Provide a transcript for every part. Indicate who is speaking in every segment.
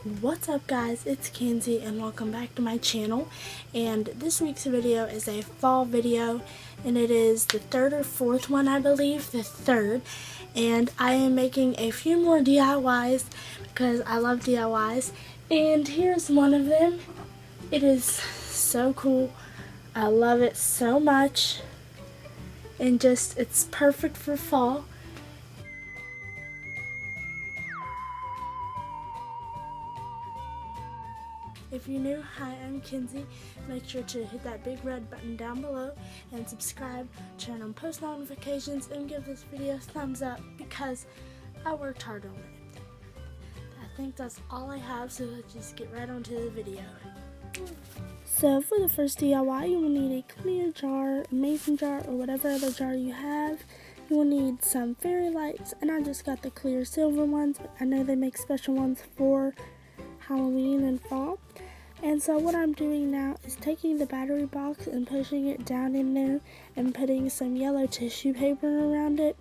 Speaker 1: What's up guys, it's Kenzie and welcome back to my channel. And this week's video is a fall video and it is the third or fourth one, I believe, the third. And I am making a few more DIYs because I love DIYs. And here's one of them. It is so cool. I love it so much. And just, it's perfect for fall. If you're new, hi, I'm Kenzie. Make sure to hit that big red button down below and subscribe, turn on post notifications, and give this video a thumbs up because I worked hard on it. I think that's all I have, so let's just get right onto the video. So for the first DIY, you will need a clear jar, a mason jar, or whatever other jar you have. You will need some fairy lights, and I just got the clear silver ones, but I know they make special ones for Halloween and fall. And so what I'm doing now is taking the battery box and pushing it down in there and putting some yellow tissue paper around it.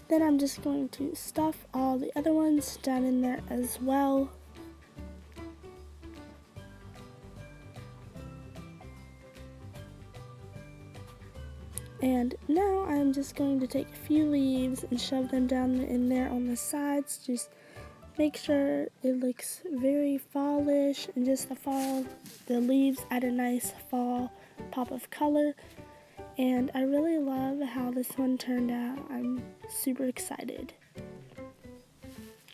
Speaker 1: Then I'm just going to stuff all the other ones down in there as well. And now I'm just going to take a few leaves and shove them down in there on the sides. Just make sure it looks very fallish, and just the leaves add a nice fall pop of color. And I really love how this one turned out. I'm super excited.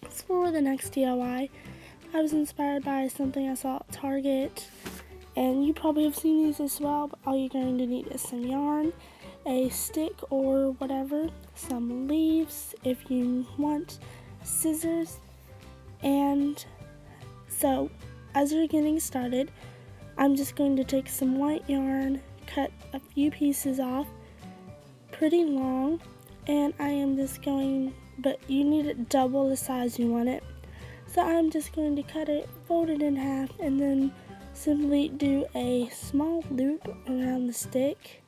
Speaker 1: For the next DIY, I was inspired by something I saw at Target, and you probably have seen these as well, but all you're going to need is some yarn, a stick or whatever, some leaves if you want, scissors. And so as you're getting started, I'm just going to take some white yarn, cut a few pieces off pretty long, and I am just going, but you need it double the size you want it. So I'm just going to cut it, fold it in half, and then simply do a small loop around the stick.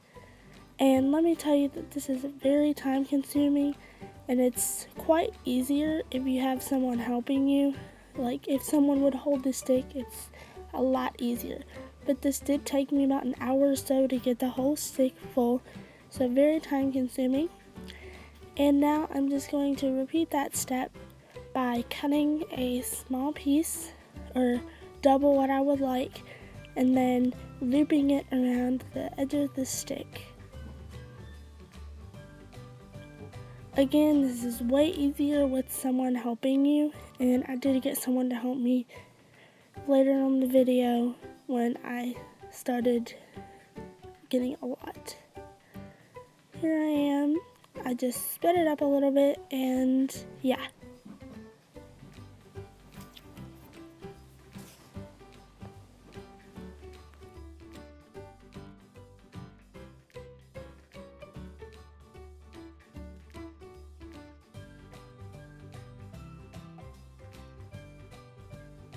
Speaker 1: And let me tell you that this is very time consuming, and it's quite easier if you have someone helping you. Like if someone would hold the stick, it's a lot easier. But this did take me about an hour or so to get the whole stick full, so very time consuming. And now I'm just going to repeat that step by cutting a small piece, or double what I would like, and then looping it around the edge of the stick. Again, this is way easier with someone helping you, and I did get someone to help me later on in the video when I started getting a lot. Here I am. I just sped it up a little bit, and yeah.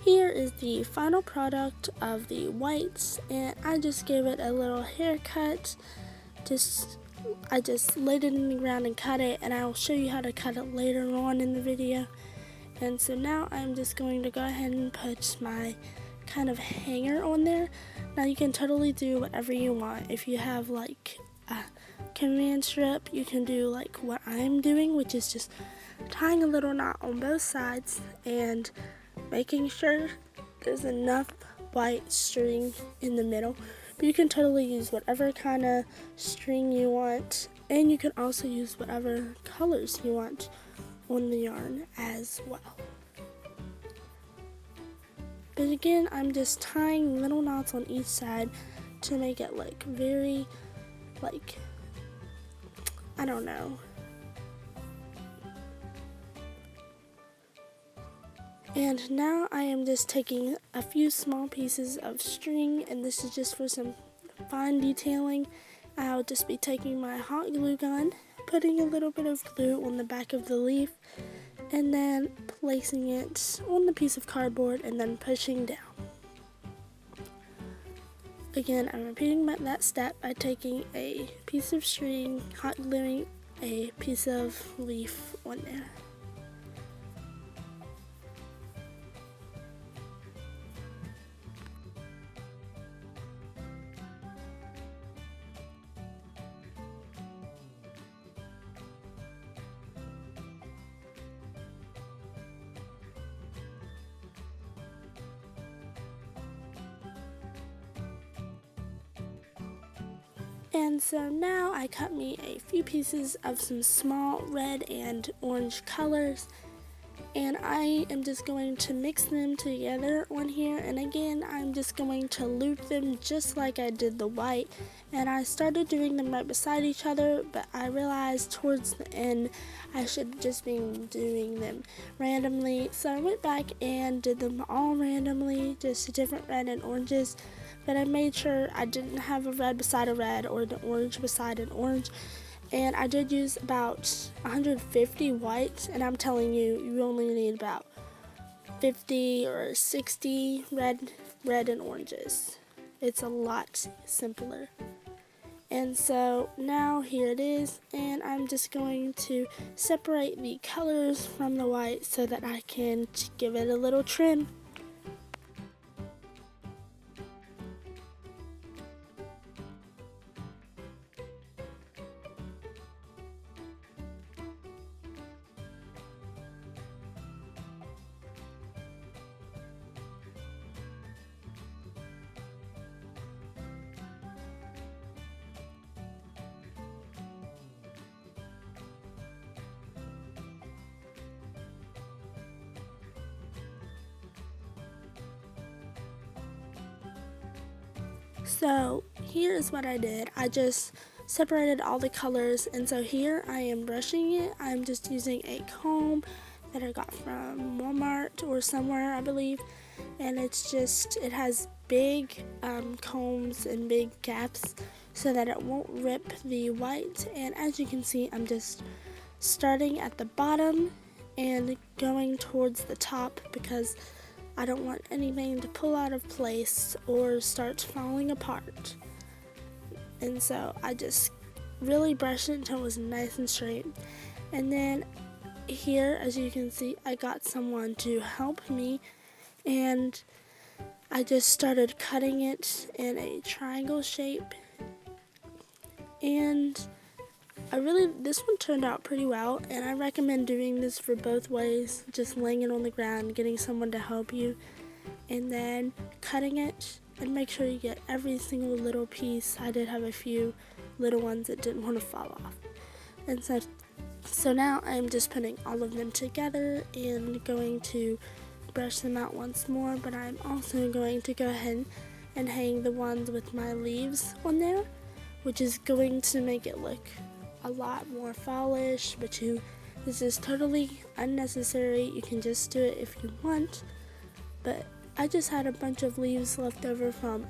Speaker 1: Here is the final product of the whites, and I just gave it a little haircut. I just laid it in the ground and cut it, and I'll show you how to cut it later on in the video. And so now I'm just going to go ahead and put my kind of hanger on there. Now you can totally do whatever you want. If you have like a command strip, you can do like what I'm doing, which is just tying a little knot on both sides and making sure there's enough white string in the middle. But you can totally use whatever kind of string you want, and you can also use whatever colors you want on the yarn as well. But again, I'm just tying little knots on each side to make it look very, like, I don't know. And now I am just taking a few small pieces of string, and this is just for some fine detailing. I'll just be taking my hot glue gun, putting a little bit of glue on the back of the leaf, and then placing it on the piece of cardboard and then pushing down. Again, I'm repeating that step by taking a piece of string, hot gluing a piece of leaf on there. And so now I cut me a few pieces of some small red and orange colors, and I am just going to mix them together on here. And again, I'm just going to loop them just like I did the white. And I started doing them right beside each other, but I realized towards the end I should just be doing them randomly. So I went back and did them all randomly, just different red and oranges. But I made sure I didn't have a red beside a red or the orange beside an orange. And I did use about 150 whites, and I'm telling you, you only need about 50 or 60 red and oranges. It's a lot simpler. And so now here it is, and I'm just going to separate the colors from the white so that I can give it a little trim. So here is what I did. I just separated all the colors, and so here I am brushing it. I'm just using a comb that I got from Walmart or somewhere, I believe, and it has big combs and big caps so that it won't rip the white. And as you can see, I'm just starting at the bottom and going towards the top because I don't want anything to pull out of place or start falling apart. And so I just really brushed it until it was nice and straight. And then here, as you can see, I got someone to help me, and I just started cutting it in a triangle shape. And this one turned out pretty well, and I recommend doing this for both ways, just laying it on the ground, getting someone to help you, and then cutting it, and make sure you get every single little piece. I did have a few little ones that didn't want to fall off. And so now I'm just putting all of them together and going to brush them out once more, but I'm also going to go ahead and hang the ones with my leaves on there, which is going to make it look a lot more fallish, but this is totally unnecessary. You can just do it if you want, but I just had a bunch of leaves left over from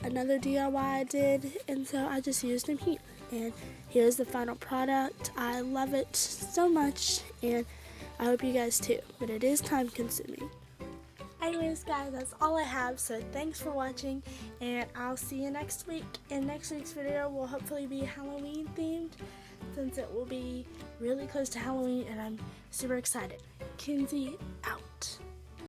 Speaker 1: another DIY I did, and so I just used them here. And here's the final product. I love it so much, and I hope you guys too, but it is time consuming. Anyways, guys, that's all I have, so thanks for watching, and I'll see you next week. And next week's video will hopefully be Halloween themed, since it will be really close to Halloween, and I'm super excited. Kinsey, out.